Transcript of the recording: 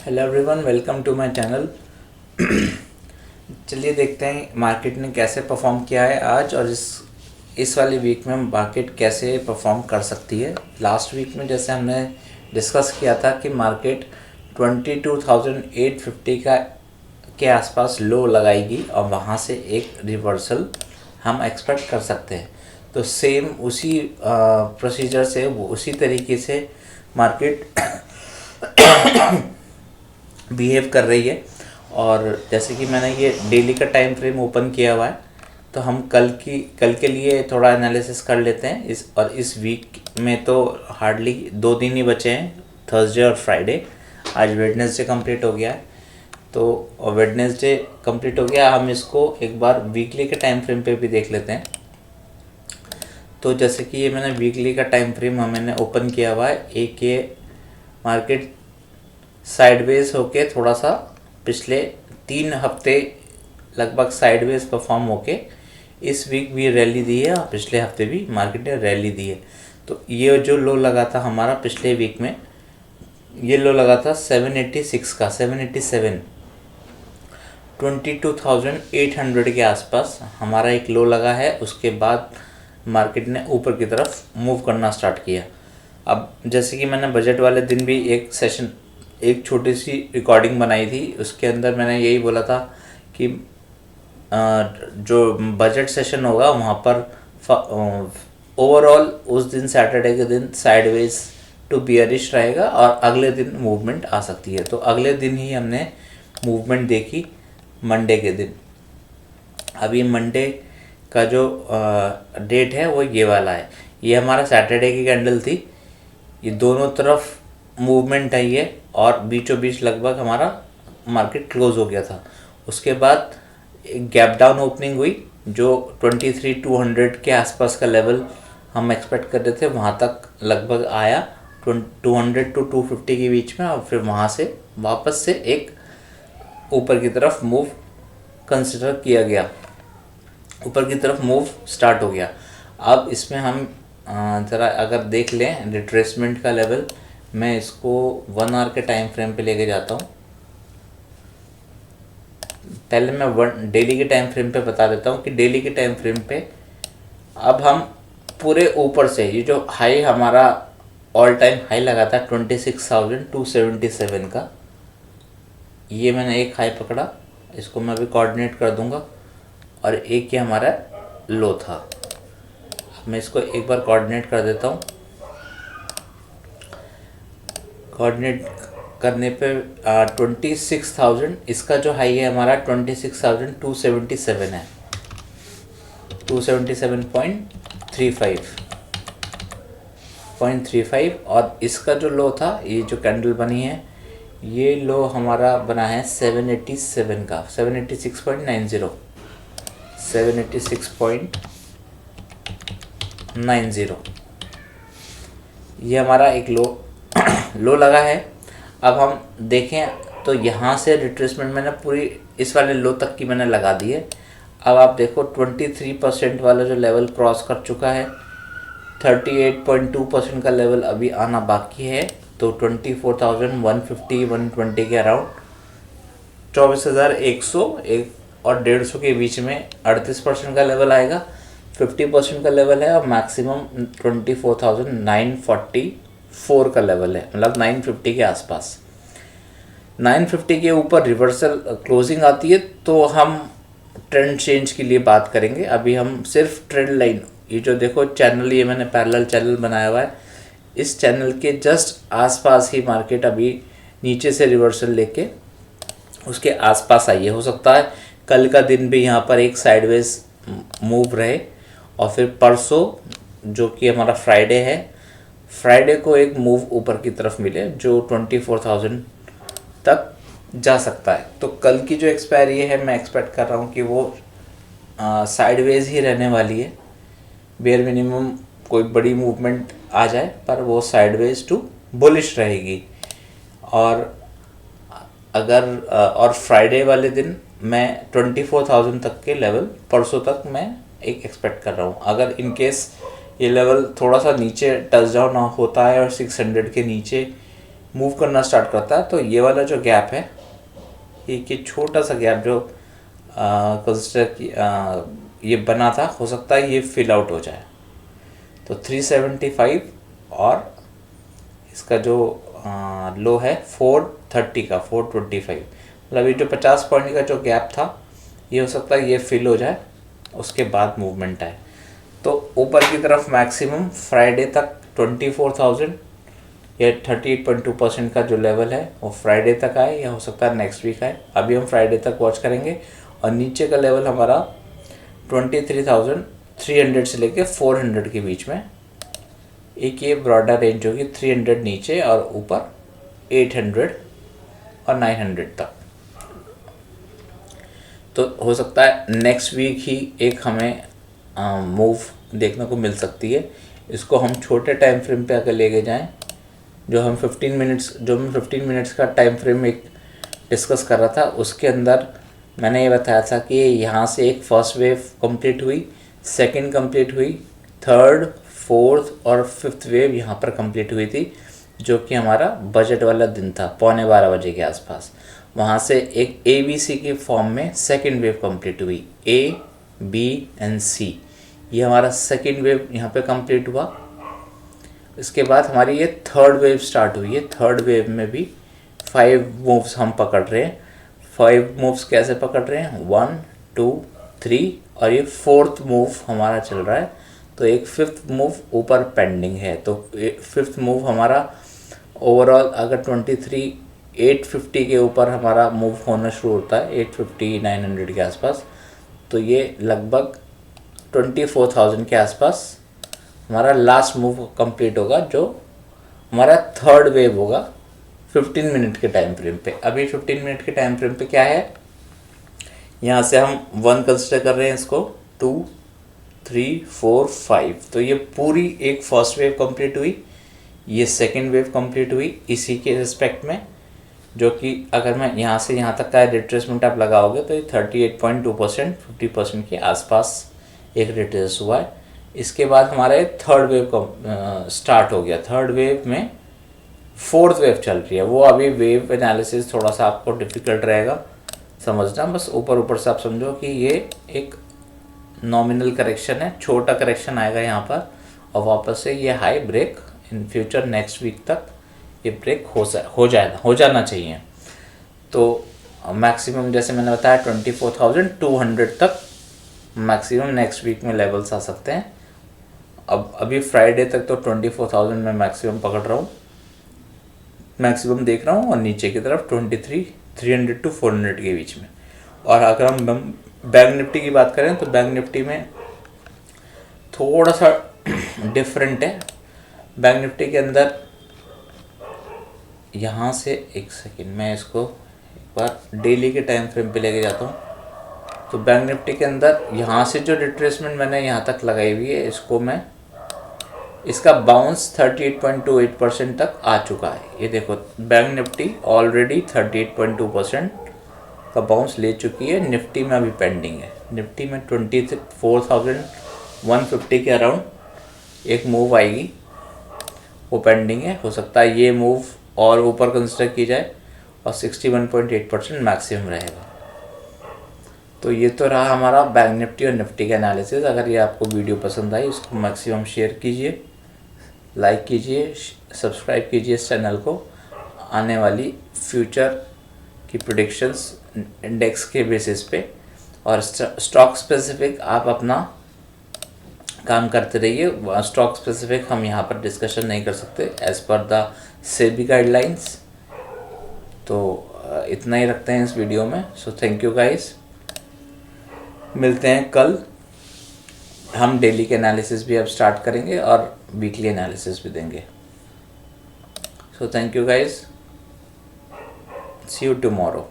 Hello everyone, welcome to my channel. चलिए देखते हैं मार्केट ने कैसे परफॉर्म किया है आज, और इस वाली वीक में मार्केट कैसे परफॉर्म कर सकती है। लास्ट वीक में जैसे हमने डिस्कस किया था कि मार्केट 22,850 के आसपास लो लगाएगी और वहाँ से एक रिवर्सल हम एक्सपेक्ट कर सकते हैं। तो सेम उसी प्रोसीजर से, उसी तरीके से मार्केट बिहेव कर रही है। और जैसे कि मैंने ये डेली का टाइम फ्रेम ओपन किया हुआ है, तो हम कल के लिए थोड़ा एनालिसिस कर लेते हैं। इस वीक में तो हार्डली 2 दिन ही बचे हैं, थर्सडे और फ्राइडे। आज वेडनेसडे कंप्लीट हो गया है, तो वेडनेसडे कंप्लीट हो गया। हम इसको एक बार वीकली के टाइम फ्रेम पे भी देख लेते हैं। तो जैसे कि ये मैंने वीकली का टाइम फ्रेम मैंने ओपन किया हुआ है। एक ये मार्केट साइडवेज होके थोड़ा सा पिछले 3 हफ्ते लगभग साइडवेज परफॉर्म होके इस वीक भी रैली दी है, और पिछले हफ्ते भी मार्केट ने रैली दी है। तो ये जो लो लगा था हमारा पिछले वीक में, ये लो लगा था 786 का, 787, 22,800 के आसपास हमारा एक लो लगा है। उसके बाद मार्केट ने ऊपर की तरफ मूव करना स्टार्ट किया। अब जैसे कि मैंने बजट वाले दिन भी एक छोटी सी रिकॉर्डिंग बनाई थी, उसके अंदर मैंने यही बोला था कि जो बजट सेशन होगा वहाँ पर ओवरऑल उस दिन सैटरडे के दिन साइडवेज टू बियरिश रहेगा और अगले दिन मूवमेंट आ सकती है। तो अगले दिन ही हमने मूवमेंट देखी, मंडे के दिन। अब ये मंडे का जो डेट है वो ये वाला है। ये हमारा सैटरडे की कैंडल थी, ये दोनों तरफ मूवमेंट आई है और बीचों बीच लगभग हमारा मार्केट क्लोज हो गया था। उसके बाद एक गैप डाउन ओपनिंग हुई, जो 23,200 के आसपास का लेवल हम एक्सपेक्ट कर रहे थे, वहाँ तक लगभग आया 200 टू 250 के बीच में, और फिर वहाँ से वापस से एक ऊपर की तरफ मूव कंसिडर किया गया, ऊपर की तरफ मूव स्टार्ट हो गया। अब इसमें हम ज़रा अगर देख लें रिट्रेसमेंट का लेवल, मैं इसको 1 आवर के टाइम फ्रेम पे लेके जाता हूँ। पहले मैं डेली के टाइम फ्रेम पे बता देता हूँ कि डेली के टाइम फ्रेम पे अब हम पूरे ऊपर से, ये जो हाई हमारा ऑल टाइम हाई लगा था 26,277 का, ये मैंने एक हाई पकड़ा, इसको मैं अभी कोऑर्डिनेट कर दूंगा, और एक ये हमारा लो था। मैं इसको एक बार कोऑर्डिनेट कर देता हूँ। कोऑर्डिनेट करने पे 26,000, इसका जो हाई है हमारा 26,277 है, 277.35, और इसका जो लो था, ये जो कैंडल बनी है, ये लो हमारा बना है 787 का, 786.90, 786.90, ये हमारा एक लो लगा है। अब हम देखें तो यहाँ से रिट्रेसमेंट मैंने पूरी इस वाले लो तक की मैंने लगा दी है। अब आप देखो 23% वाला जो लेवल क्रॉस कर चुका है, 38.2% का लेवल अभी आना बाकी है, तो 24,150-120 के अराउंड, 24,100 और 150 के बीच में 38% का लेवल आएगा, 50% का लेवल है, और मैक्सिमम 24,944 का लेवल है, मतलब 950 के आसपास। 950 के ऊपर रिवर्सल क्लोजिंग आती है तो हम ट्रेंड चेंज के लिए बात करेंगे। अभी हम सिर्फ ट्रेंड लाइन, ये जो देखो चैनल, ये मैंने पैरेलल चैनल बनाया हुआ है, इस चैनल के जस्ट आसपास ही मार्केट अभी नीचे से रिवर्सल लेके उसके आसपास आई है। हो सकता है कल का दिन भी यहाँ पर एक साइडवेज मूव रहे, और फिर परसों जो कि हमारा फ्राइडे है, फ्राइडे को एक मूव ऊपर की तरफ मिले जो 24,000 तक जा सकता है। तो कल की जो एक्सपायरी है, मैं एक्सपेक्ट कर रहा हूँ कि वो साइडवेज ही रहने वाली है। बेयर मिनिमम कोई बड़ी मूवमेंट आ जाए, पर वो साइडवेज टू बुलिश रहेगी। और अगर और फ्राइडे वाले दिन मैं 24,000 तक के लेवल परसों तक मैं एक एक्सपेक्ट कर रहा हूँ। अगर इन केस ये लेवल थोड़ा सा नीचे टच डाउन होता है और 600 के नीचे मूव करना स्टार्ट करता है तो ये वाला जो गैप है, एक छोटा सा गैप जो कंसिडर की ये बना था, हो सकता है ये फिल आउट हो जाए। तो 375 और इसका जो लो है 430 का 425, मतलब ये जो 50 पॉइंट का जो गैप था ये हो सकता है ये फिल हो जाए, उसके बाद मूवमेंट आए। तो ऊपर की तरफ मैक्सिमम फ्राइडे तक 24,000 या 38.2% का जो लेवल है वो फ्राइडे तक आए, या हो सकता है नेक्स्ट वीक आए। अभी हम फ्राइडे तक वॉच करेंगे। और नीचे का लेवल हमारा 23,300 से लेके 400 के बीच में एक ये ब्रॉडर रेंज होगी, 300 नीचे और ऊपर 800 और 900 तक। तो हो सकता है नेक्स्ट वीक ही एक हमें मूव देखने को मिल सकती है। इसको हम छोटे टाइम फ्रेम पे अगर लेके जाएं, जो मैं 15 मिनट्स का टाइम फ्रेम एक डिस्कस कर रहा था, उसके अंदर मैंने ये बताया था कि यहाँ से एक फर्स्ट वेव कंप्लीट हुई, सेकंड कंप्लीट हुई, थर्ड, फोर्थ और फिफ्थ वेव यहाँ पर कंप्लीट हुई थी, जो कि हमारा बजट वाला दिन था 11:15 के आसपास। वहाँ से एक ABC के फॉर्म में सेकंड वेव कंप्लीट हुई, A, B एंड C। ये हमारा सेकंड वेव यहाँ पे कंप्लीट हुआ। इसके बाद हमारी ये थर्ड वेव स्टार्ट हुई है। थर्ड वेव में भी 5 मूव्स हम पकड़ रहे हैं। 5 मूव्स कैसे पकड़ रहे हैं? 1, 2, 3 और ये 4th मूव हमारा चल रहा है। तो एक 5th मूव ऊपर पेंडिंग है। तो 5th मूव हमारा ओवरऑल अगर 850 के ऊपर हमारा मूव होना शुरू होता है, 850, 900 के आसपास, तो ये लगभग 24,000 के आसपास हमारा लास्ट मूव कंप्लीट होगा, जो हमारा थर्ड वेव होगा 15 मिनट के टाइम फ्रेम पे। अभी 15 मिनट के टाइम फ्रेम पे क्या है, यहाँ से हम 1 कंसिडर कर रहे हैं इसको, 2, 3, 4, 5। तो ये पूरी एक फर्स्ट वेव कंप्लीट हुई, ये सेकेंड वेव कंप्लीट हुई इसी के रिस्पेक्ट में, जो कि अगर मैं यहाँ से यहाँ तक का रिट्रेसमेंट आप लगाओगे तो ये 38.2%, 50% के आसपास एक रिट्रेस हुआ है। इसके बाद हमारे थर्ड वेव का स्टार्ट हो गया। थर्ड वेव में 4th वेव चल रही है। वो अभी वेव एनालिसिस थोड़ा सा आपको डिफ़िकल्ट रहेगा समझना, बस ऊपर ऊपर से आप समझो कि ये एक नॉमिनल करेक्शन है, छोटा करेक्शन आएगा यहाँ पर और वापस से ये high break in future next week तक ये ब्रेक हो जाना चाहिए। तो मैक्सिमम जैसे मैंने बताया 24,200 तक मैक्सिमम नेक्स्ट वीक में लेवल्स आ सकते हैं। अब अभी फ्राइडे तक तो 24,000 में मैक्सिमम पकड़ रहा हूँ, मैक्सिमम देख रहा हूँ, और नीचे की तरफ 23,300 to 400 के बीच में। और अगर हम बैंक निफ्टी की बात करें तो बैंक निफ्टी में थोड़ा सा डिफरेंट है। बैंक निफ्टी के अंदर यहाँ से एक सेकेंड मैं इसको एक बार डेली के टाइम फ्रेम पे लेके जाता हूँ। तो बैंक निफ्टी के अंदर यहाँ से जो रिट्रेसमेंट मैंने यहाँ तक लगाई हुई है, इसको मैं इसका बाउंस 38.28% तक आ चुका है। ये देखो बैंक निफ्टी ऑलरेडी 38.2% का बाउंस ले चुकी है। निफ्टी में अभी पेंडिंग है। निफ्टी में 24,150 के अराउंड एक मूव आएगी, वो पेंडिंग है। हो सकता है ये मूव और ऊपर कंसिडर की जाए और 61.8% मैक्सिमम रहेगा। तो ये तो रहा हमारा बैंक निफ्टी और निफ्टी का एनालिसिस। अगर ये आपको वीडियो पसंद आई इसको मैक्सिमम शेयर कीजिए, लाइक कीजिए, सब्सक्राइब कीजिए इस चैनल को। आने वाली फ्यूचर की प्रेडिक्शंस इंडेक्स के बेसिस पे और स्टॉक स्पेसिफिक आप अपना काम करते रहिए। स्टॉक स्पेसिफिक हम यहाँ पर डिस्कशन नहीं कर सकते as per the SEBI guidelines. तो इतना ही रखते हैं इस वीडियो में। सो थैंक यू गाइस, मिलते हैं कल। हम डेली के एनालिसिस भी अब स्टार्ट करेंगे और वीकली एनालिसिस भी देंगे। So thank you guys, see you tomorrow.